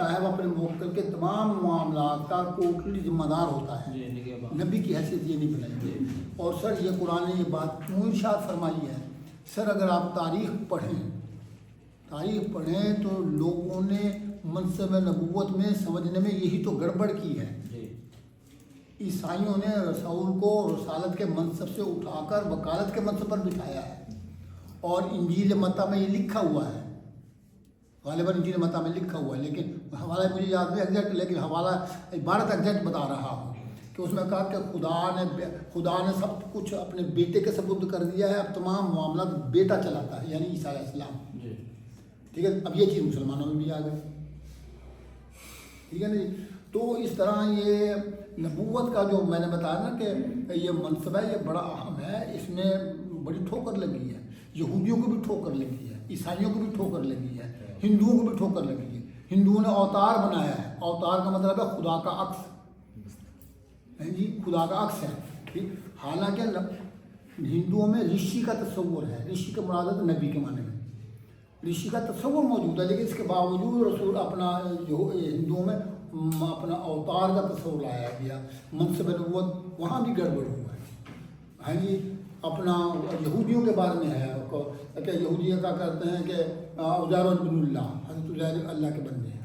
ہوتا ہے وہ اپنے موکل کے تمام معاملات کا ٹوٹلی ذمہ دار ہوتا ہے، نبی کی حیثیت یہ نہیں بنائی۔ اور سر یہ قرآن نے یہ بات کیوں ارشاد فرمائی ہے؟ سر اگر آپ تاریخ پڑھیں تو لوگوں نے منصب نبوت میں سمجھنے میں یہی تو گڑبڑ کی ہے۔ عیسائیوں نے رسول کو رسالت کے منصب سے اٹھا کر وکالت کے منصب پر بٹھایا ہے، اور انجیل متی میں یہ لکھا ہوا ہے، غالباً انجیل متی میں لکھا ہوا ہے، لیکن حوالہ مجھے یاد نہیں ایگزیکٹ، لیکن حوالہ عبارت ایگزیکٹ بتا رہا ہوں کہ اس میں کہا کہ خدا نے سب کچھ اپنے بیٹے کے سپرد کر دیا ہے، اب تمام معاملات بیٹا چلاتا ہے، یعنی عیسیٰ علیہ السلام۔ ٹھیک ہے، اب یہ چیز مسلمانوں میں بھی آ گئی، ٹھیک ہے نا جی۔ تو اس طرح یہ نبوت کا جو میں نے بتایا نا کہ یہ منصب ہے، یہ بڑا اہم ہے، اس میں بڑی ٹھوکر لگی ہے، یہودیوں کو بھی ٹھوکر لگی ہے، عیسائیوں کو بھی ٹھوکر لگی ہے، ہندوؤں کو بھی ٹھوکر لگی ہے۔ ہندوؤں نے اوتار بنایا ہے، اوتار کا مطلب ہے خدا کا عکس، جی خدا کا عکس ہے، ٹھیک۔ حالانکہ ہندوؤں میں رشی کا تصور ہے، رشی کا مراد نبی کے معنی میں رشی کا تصور موجود ہے، لیکن اس کے باوجود رسول اپنا جو ہندوؤں میں اپنا اوتار کا تصور لایا گیا، منصب نبوت وہاں بھی گڑبڑ ہوا ہے۔ ہاں جی، اپنا یہودیوں کے بارے میں ہے کہ یہودی کیا کرتے ہیں کہ عزیر بن اللہ، حضرت عزیر اللہ کے بندے ہیں،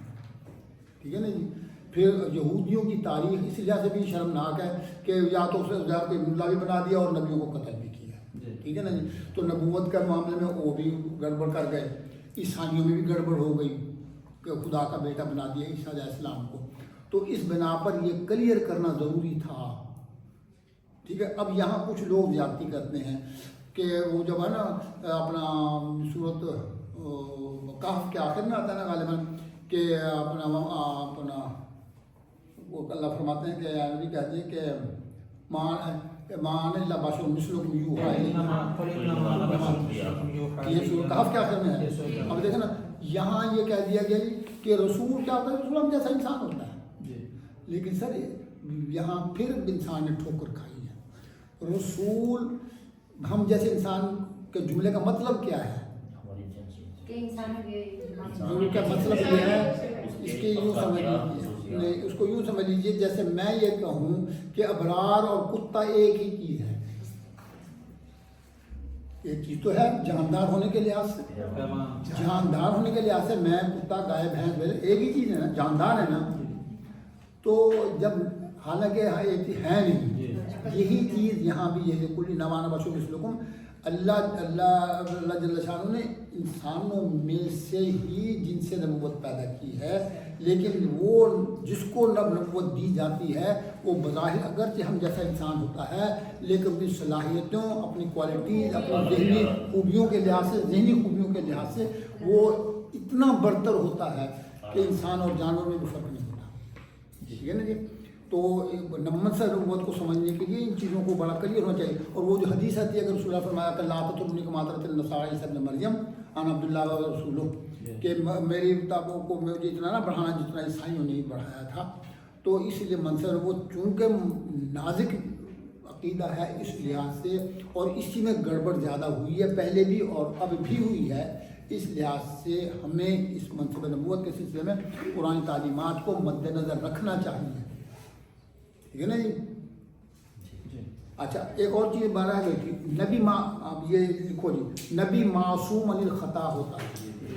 ٹھیک ہے نا جی۔ پھر یہودیوں کی تاریخ اس لحاظ سے بھی شرمناک ہے کہ یا تو اسے عزیر کو ابن اللہ بھی بنا دیا اور نبیوں کو قتل بھی کیا، ٹھیک ہے نا جی۔ تو نبوت کے معاملے میں وہ بھی گڑبڑ کر گئے، عیسائیوں میں بھی گڑبڑ ہو گئی کہ خدا کا بیٹا بنا دیا عیسیٰ علیہ السلام کو۔ تو اس بنا پر یہ کلیئر کرنا ضروری تھا، ٹھیک ہے۔ اب یہاں کچھ لوگ زیادتی کرتے ہیں کہ وہ جب ہے نا اپنا صورت کہف کے آخر میں آتا ہے نا غالباً کہ اپنا وہ اللہ فرماتے ہیں کہ نبی کہتے ہیں کہ مان اللہ بشر مثلکم یوحیٰ یہ سورۃ کہف کے آخر میں ہے۔ اب دیکھیں نا یہاں یہ کہہ دیا گیا کہ رسول کیا ہوتا ہے؟ رسول ہم جیسا انسان ہوتا ہے، لیکن سر یہاں پھر انسان نے ٹھوکر کھائی ہے۔ رسول ہم جیسے انسان کے جملے کا مطلب کیا ہے؟ کا مطلب یہ ہے، اس کے یوں سمجھ لیجیے، نہیں اس کو یوں سمجھ لیجیے جیسے میں یہ کہوں کہ ابرار اور کتا ایک ہی چیز ہے، ایک چیز تو ہے جاندار ہونے کے لحاظ سے، جاندار ہونے کے لحاظ سے میں کتا گائے بھینس ایک ہی چیز ہے نا، جاندار ہے نا۔ تو جب حالانکہ ایک ہے نہیں، یہی چیز یہاں بھی ہے کہ کل نوانا بشر مثلکم، اللہ جل شانہ نے انسانوں میں سے ہی جن سے نبوت پیدا کی ہے، لیکن وہ جس کو نبوت دی جاتی ہے وہ بظاہر اگرچہ ہم جیسا انسان ہوتا ہے، لیکن اپنی صلاحیتوں، اپنی کوالٹیز، اپنی ذہنی خوبیوں کے لحاظ سے وہ اتنا برتر ہوتا ہے کہ انسان اور جانور میں بھی فرق نہیں ہوتا، ٹھیک ہے نا جی۔ تو منصب نبوت کو سمجھنے کے لیے ان چیزوں کو بڑا کلیئر ہونا چاہیے۔ اور وہ جو حدیث آتی ہے اگر رسول اللہ فرمایا کہ لا تطرونی کما طرت النصارى عیسی ابن مریم انا عبد اللہ و رسولہ، کہ میری کتابوں کو مجھے اتنا نہ بڑھانا جتنا عیسائیوں نے بڑھایا تھا۔ تو اس لیے منصب نبوت چونکہ نازک عقیدہ ہے اس لحاظ سے، اور اسی میں گڑبڑ زیادہ ہوئی ہے پہلے بھی اور اب بھی ہوئی ہے، اس لحاظ سے ہمیں اس منصب نبوت کے سلسلے میں قرآن تعلیمات کو مد نظر رکھنا چاہیے، ٹھیک ہے نا جی۔ اچھا ایک اور چیز بارہ گئی تھی، نبی اب یہ لکھو جی، نبی معصوم عن الخطا ہوتا ہے۔